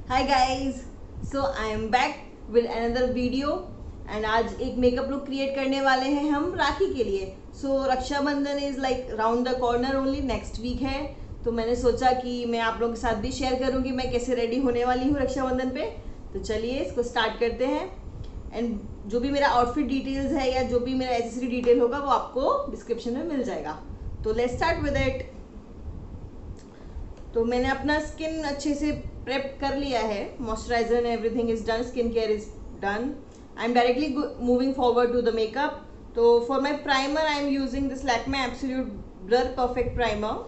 Hi guys, so I am back with another video and आज एक makeup look create करने वाले हैं हम राखी के लिए। So Rakshabandhan is like round the corner, only next week है। तो मैंने सोचा कि मैं आप लोगों के साथ भी शेयर करूं कि मैं कैसे रेडी होने वाली हूँ रक्षाबंधन पे। तो चलिए इसको स्टार्ट करते हैं। एंड जो भी मेरा आउटफिट डिटेल्स है या जो भी मेरा एसेसरी डिटेल होगा वो आपको डिस्क्रिप्शन में मिल जाएगा। तो लेट्स स्टार्ट विद इट। तो मैंने अपना स्किन अच्छे से प्रेप कर लिया है, moisturiser and everything is done, skin care is done. I am directly moving forward to the makeup. तो for my primer I am using this Lakme absolute blur perfect primer.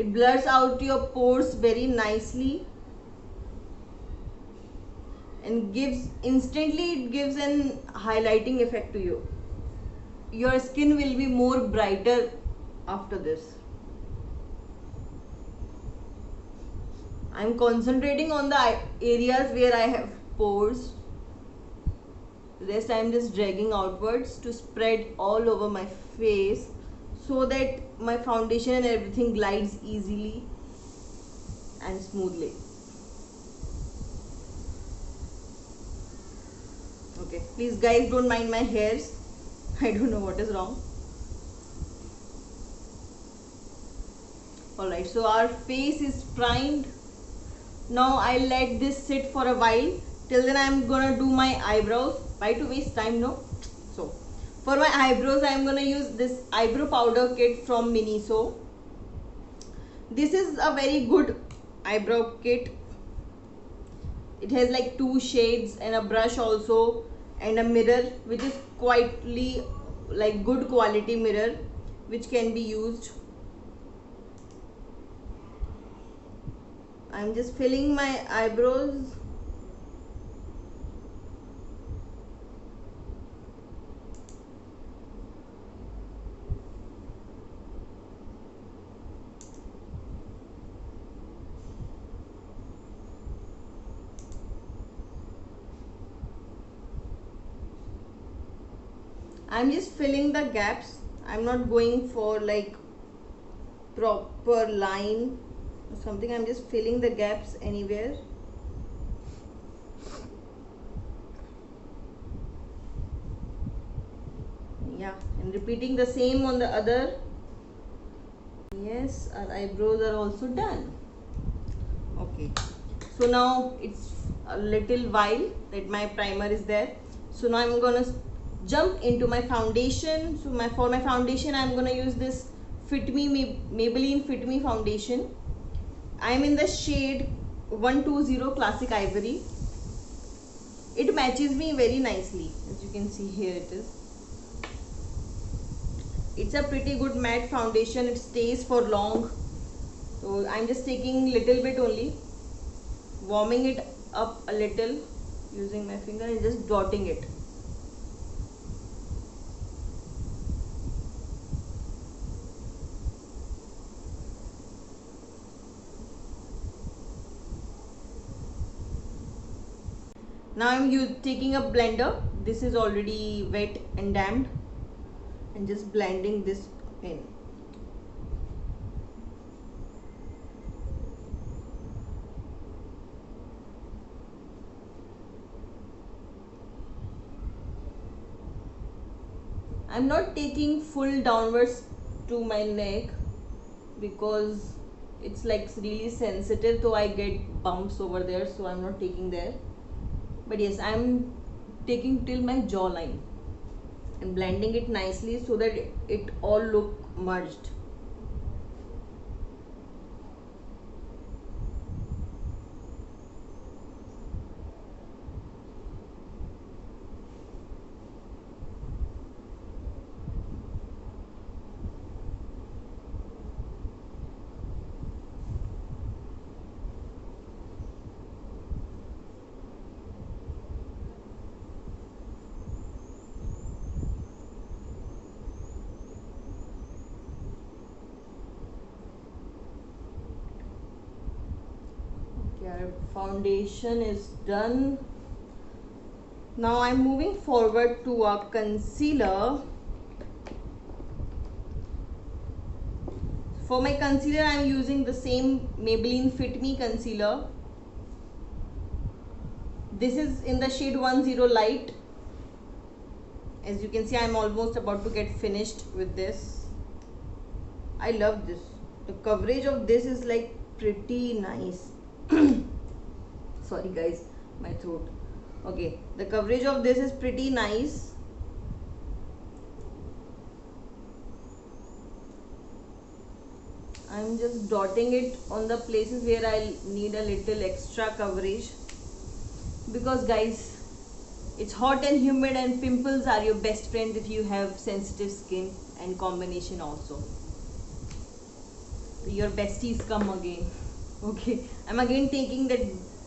It blurs out your pores very nicely and gives an highlighting effect to you. Your skin will be more brighter after this. I'm concentrating on the areas where I have pores. Rest I'm just dragging outwards to spread all over my face so that my foundation and everything glides easily and smoothly. Okay, please guys don't mind my hairs. I don't know what is wrong. Alright, so our face is primed. Now I'll let this sit for a while. Till then I'm gonna do my eyebrows. Why to waste time, no? So for my eyebrows I'm gonna use this eyebrow powder kit from Miniso. This is a very good eyebrow kit. It has like 2 shades and a brush also and a mirror which is quietly like good quality mirror which can be used. I'm just filling my eyebrows. I'm just filling the gaps. I'm not going for like proper line or something. I'm just filling the gaps anywhere. Yeah, and repeating the same on the other. Yes, our eyebrows are also done. Okay, so now it's a little while that my primer is there. So now I'm gonna jump into my foundation. So for my foundation I'm gonna use this Fit Me Maybelline Fit Me foundation. I'm in the shade 120 Classic Ivory. It matches me very nicely, as you can see here it is. It's a pretty good matte foundation. It stays for long. So I'm just taking little bit only, warming it up a little using my finger and just dotting it. Now I'm taking a blender. This is already wet and damp and just blending this in. I'm not taking full downwards to my neck because it's like really sensitive, so I get bumps over there, so I'm not taking there. But yes, I'm taking till my jawline and blending it nicely so that it all look merged. Our foundation is done. Now I'm moving forward to a concealer. For my concealer I'm using the same Maybelline Fit Me concealer. This is in the shade 10 light. As you can see, I'm almost about to get finished with this. I love this. The coverage of this is like pretty nice. Sorry guys, my throat. Okay, the coverage of this is pretty nice. I'm just dotting it on the places where I need a little extra coverage, because guys, it's hot and humid and pimples are your best friend if you have sensitive skin, and combination also. Your besties come again. Okay, I'm again taking that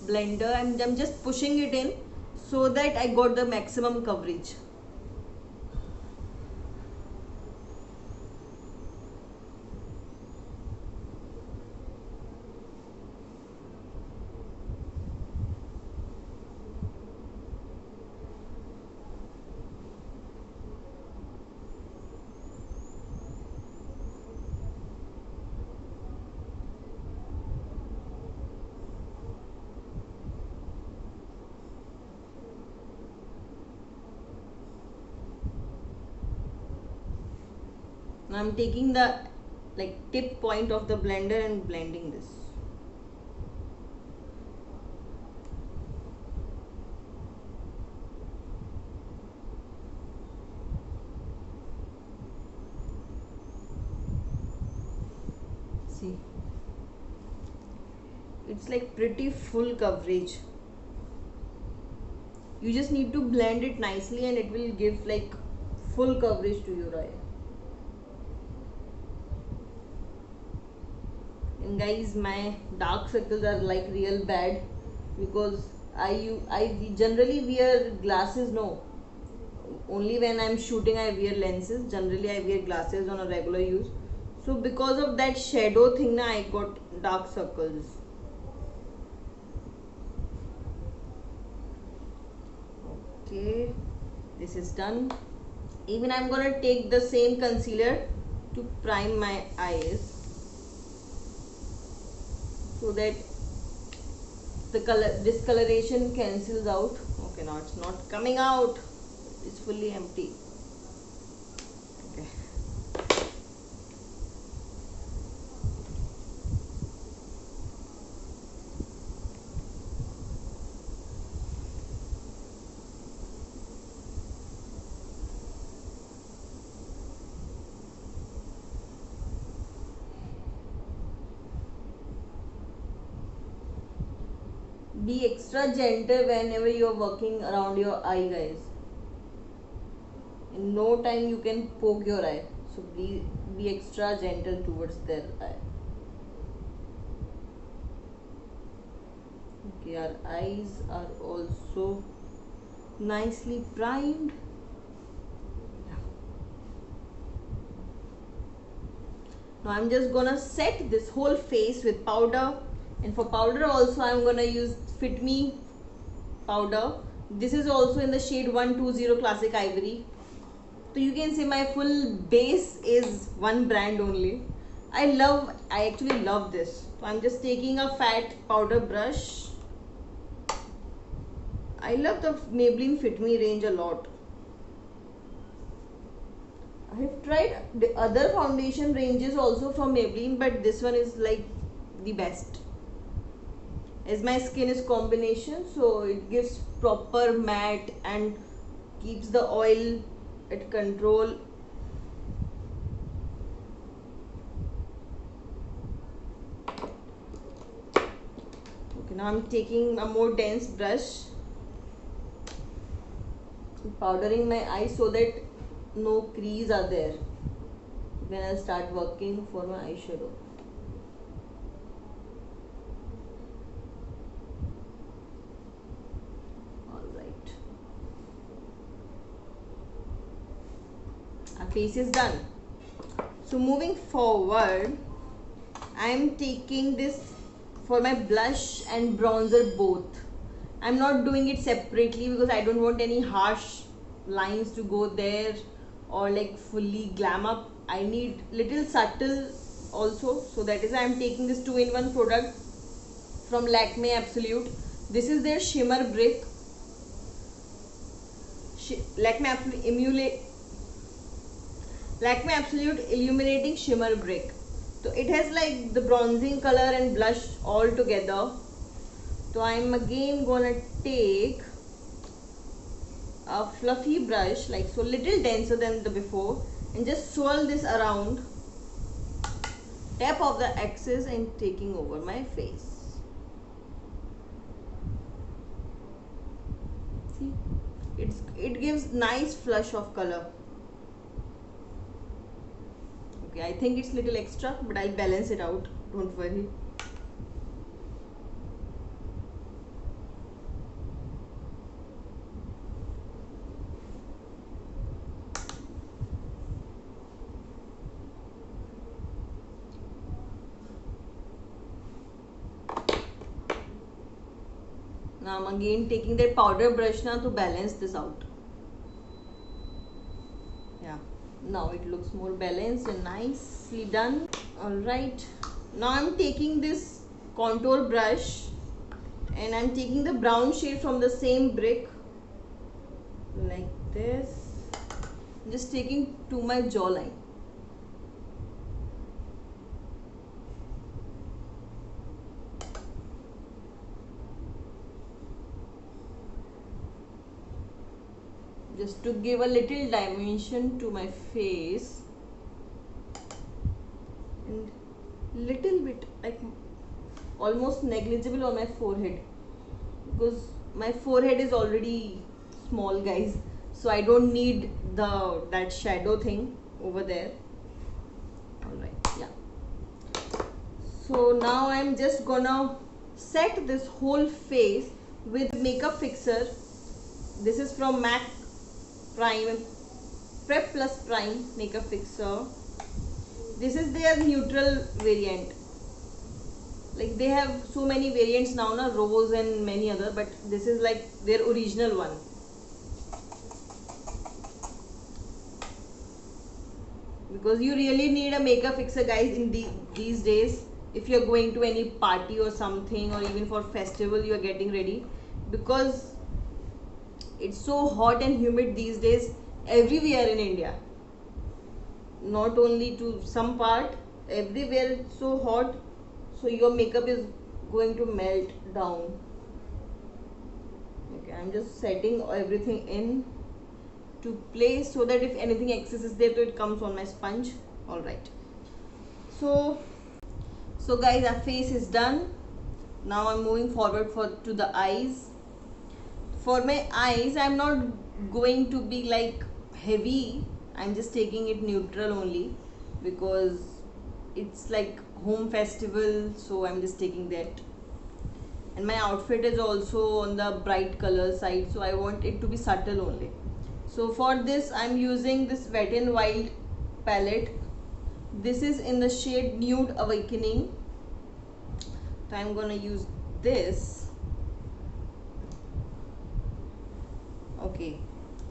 blender and I'm just pushing it in so that I got the maximum coverage. Now I'm taking the tip point of the blender and blending this. See, it's like pretty full coverage. You just need to blend it nicely and it will give like full coverage to your eye. And guys, my dark circles are like real bad because I generally wear glasses. No, only when I'm shooting I wear lenses. Generally I wear glasses on a regular use. So because of that shadow thing, I got dark circles. Okay, this is done. Even I'm gonna take the same concealer to prime my eyes so that the color discoloration cancels out. Okay, now it's not coming out, it's fully empty. Okay, be extra gentle whenever you're working around your eye, guys. In no time you can poke your eye, so be extra gentle towards their eye. Okay, our eyes are also nicely primed. Now I'm just gonna set this whole face with powder, and for powder also I'm gonna use Fit Me powder. This is also in the shade 120 Classic Ivory. So you can say my full base is one brand only. I actually love this. So I'm just taking a fat powder brush. I love the Maybelline Fit Me range a lot. I have tried the other foundation ranges also from Maybelline, but this one is like the best. As my skin is combination, so it gives proper matte and keeps the oil at control. Okay, now I'm taking a more dense brush, powdering my eyes so that no crease are there when I start working for my eyeshadow. Alright, our face is done. So moving forward, I am taking this for my blush and bronzer both. I'm not doing it separately because I don't want any harsh lines to go there or like fully glam up. I need little subtle also, so that is why I'm taking this 2-in-1 product from Lakme Absolute. This is their shimmer brick. Lakme Absolute Illuminating Shimmer Brick. So it has like the bronzing color and blush all together. So I'm again gonna take a fluffy brush, like so little denser than the before, and just swirl this around, tap off the excess and taking over my face. See, it gives nice flush of color. Okay, I think it's little extra, but I'll balance it out, don't worry. Now I'm again taking that powder brush now to balance this out. Yeah, now it looks more balanced and nicely done. Alright, now I'm taking this contour brush and I'm taking the brown shade from the same brick, like this. I'm just taking to my jawline. Just to give a little dimension to my face, and little bit like almost negligible on my forehead, because my forehead is already small, guys, so I don't need that shadow thing over there. Alright, yeah. So now I'm just gonna set this whole face with makeup fixer. This is from MAC Prep Plus Prime makeup fixer. This is their neutral variant. Like they have so many variants now, na, rose and many other, but this is like their original one. Because you really need a makeup fixer, guys, in these days. If you're going to any party or something, or even for festival you are getting ready, because it's so hot and humid these days everywhere in India. Not only to some part, everywhere it's so hot, so your makeup is going to melt down. Okay, I'm just setting everything in to place so that if anything excess is there, so it comes on my sponge. Alright, so guys, our face is done. Now I'm moving forward to the eyes. For my eyes, I'm not going to be like heavy. I'm just taking it neutral only because it's like home festival, so I'm just taking that. And my outfit is also on the bright color side, so I want it to be subtle only. So for this, I'm using this Wet n Wild palette. This is in the shade Nude Awakening. So I'm gonna use this. Okay,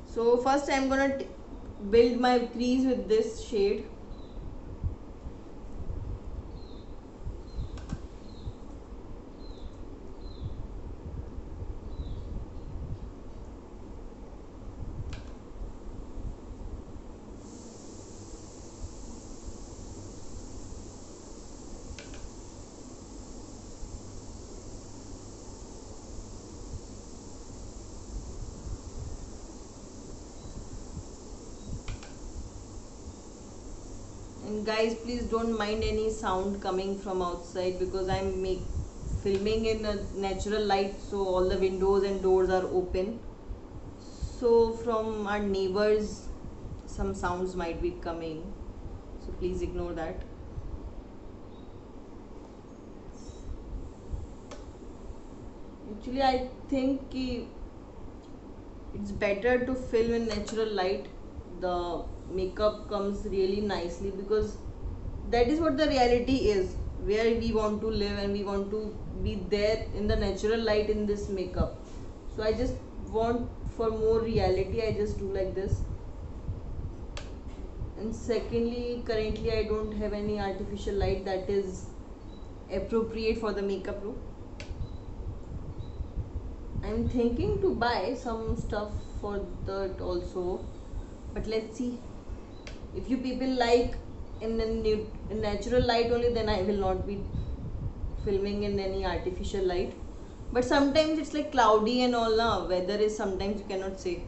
so first I'm gonna build my crease with this shade. And guys, please don't mind any sound coming from outside because I'm filming in a natural light, so all the windows and doors are open. So from our neighbors, some sounds might be coming, so please ignore that. Actually, I think it's better to film in natural light. The makeup comes really nicely because that is what the reality is, where we want to live and we want to be there in the natural light in this makeup. So I just want for more reality, I just do like this. And secondly, currently I don't have any artificial light that is appropriate for the makeup look. I'm thinking to buy some stuff for that also, but let's see. If you people like in natural light only, then I will not be filming in any artificial light. But sometimes it's like cloudy and all now. Weather is sometimes you cannot say.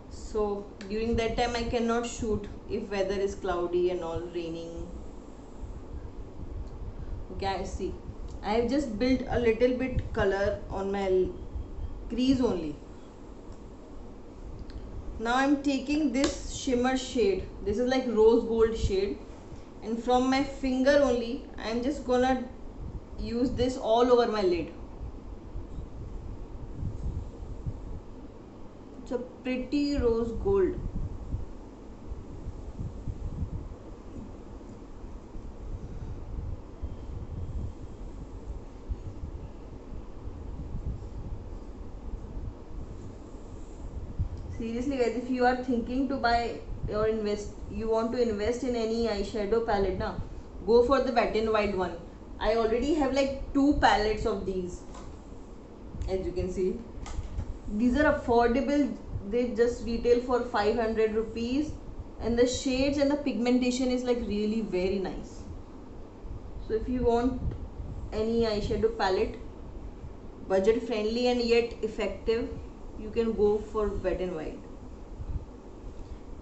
So during that time I cannot shoot if weather is cloudy and all raining. Okay, I see. I have just built a little bit color on my crease only. Now I'm taking this shimmer shade. This is like rose gold shade, and from my finger only I'm just gonna use this all over my lid. It's a pretty rose gold. Seriously guys, if you are thinking to buy or you want to invest in any eyeshadow palette na, go for the Wet n Wild one. I already have like 2 palettes of these. As you can see, these are affordable. They just retail for 500 rupees, and the shades and the pigmentation is like really very nice. So if you want any eyeshadow palette, budget friendly and yet effective, you can go for Wet n Wild.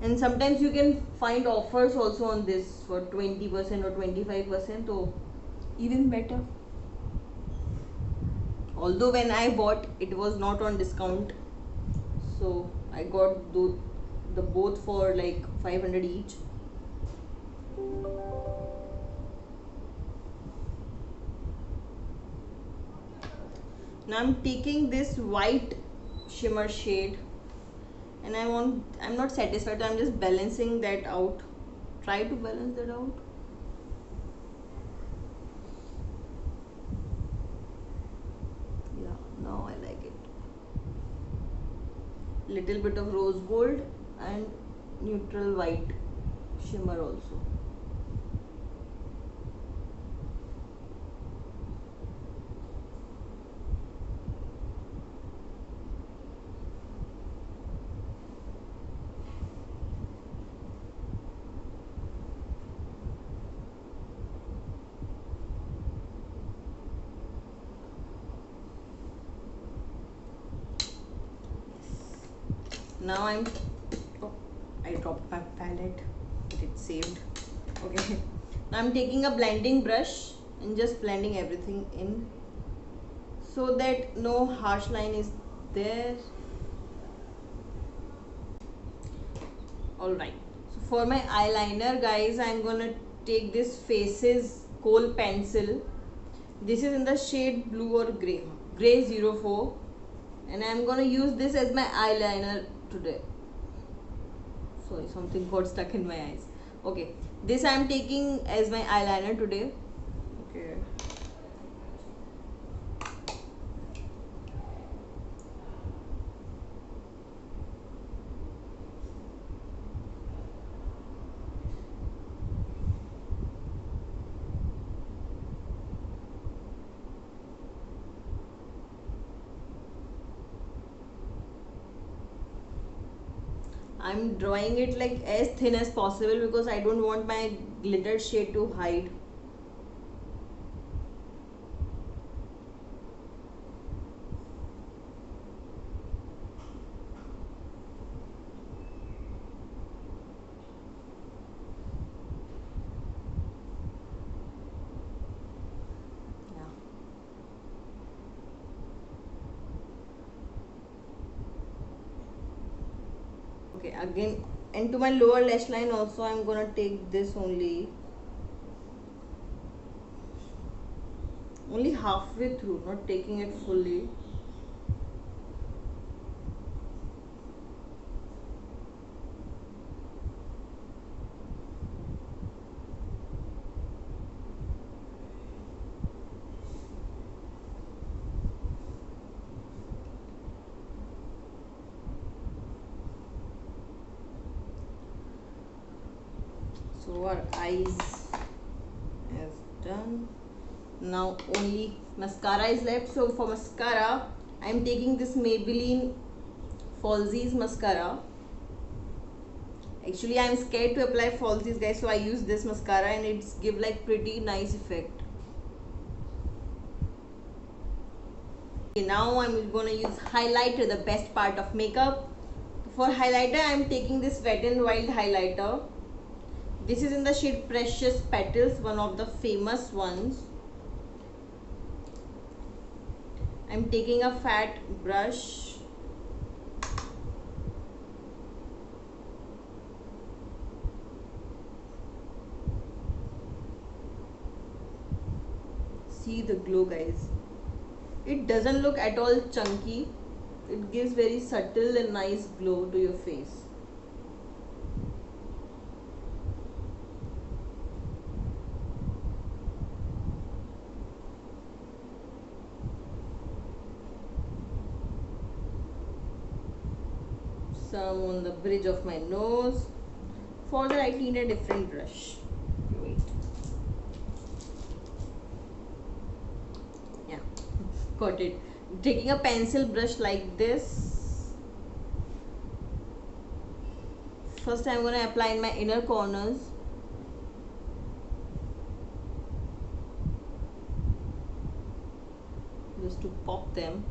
And sometimes you can find offers also on this for 20% or 25%, so even better. Although when I bought, it was not on discount, so I got the both for like 500 each. Now I'm taking this white shimmer shade, and I'm not satisfied, so I'm just balancing that out. Try to balance that out. Yeah, now I like it. Little bit of rose gold and neutral white shimmer also. Now I dropped my palette, but it's saved. Okay, now I'm taking a blending brush and just blending everything in so that no harsh line is there. Alright, so for my eyeliner guys, I'm gonna take this Faces Kohl pencil. This is in the shade blue or gray 04, and I'm gonna use this as my eyeliner today. Sorry, something got stuck in my eyes. Okay, this I'm taking as my eyeliner today. Okay, I'm drawing it like as thin as possible because I don't want my glitter shade to hide. Yeah. Okay, again, and to my lower lash line also I'm gonna take this only halfway through, not taking it fully. So our eyes is done. Now only mascara is left. So for mascara, I'm taking this Maybelline Falsies mascara. Actually, I'm scared to apply falsies, guys, so I use this mascara and it's give like pretty nice effect. Okay, now I'm gonna use highlighter, the best part of makeup. For highlighter, I'm taking this Wet n Wild highlighter. This is in the shade Precious Petals, one of the famous ones. I'm taking a fat brush. See the glow, guys. It doesn't look at all chunky. It gives very subtle and nice glow to your face. Some on the bridge of my nose. For that I need a different brush. Wait. Yeah, got it. Taking a pencil brush like this. First I'm gonna apply in my inner corners. Just to pop them.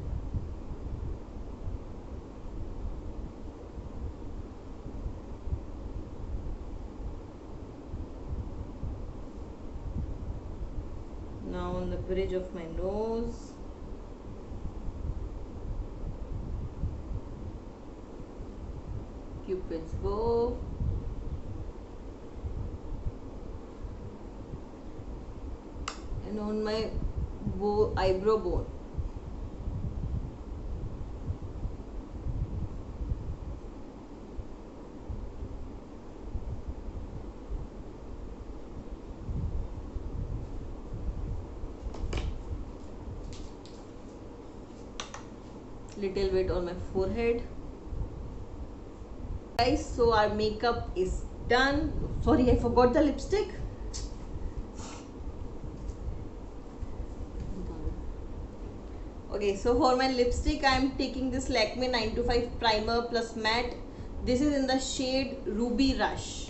Now on the bridge of my nose. Cupid's bow. And on my eyebrow bone. Little bit on my forehead. Guys, so our makeup is done. Sorry, I forgot the lipstick. Okay, so for my lipstick I am taking this Lakme 925 primer plus matte. This is in the shade Ruby Rush.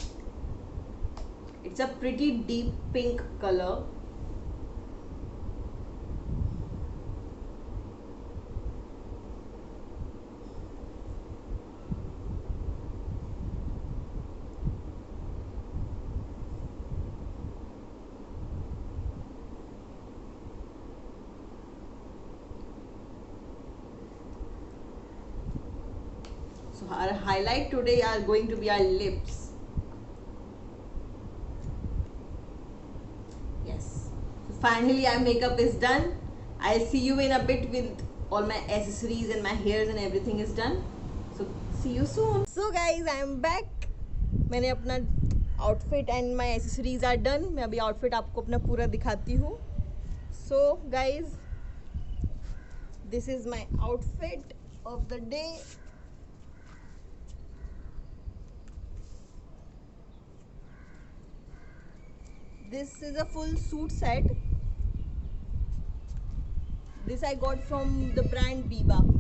It's a pretty deep pink color. So our highlight today are going to be our lips. Yes. So finally our makeup is done. I'll see you in a bit with all my accessories and my hairs and everything is done. So see you soon. So guys, I am back. मैंने अपना outfit and my accessories are done. मैं अभी outfit आपको अपना पूरा दिखाती हूँ. So guys, this is my outfit of the day. This is a full suit set. This I got from the brand Biba.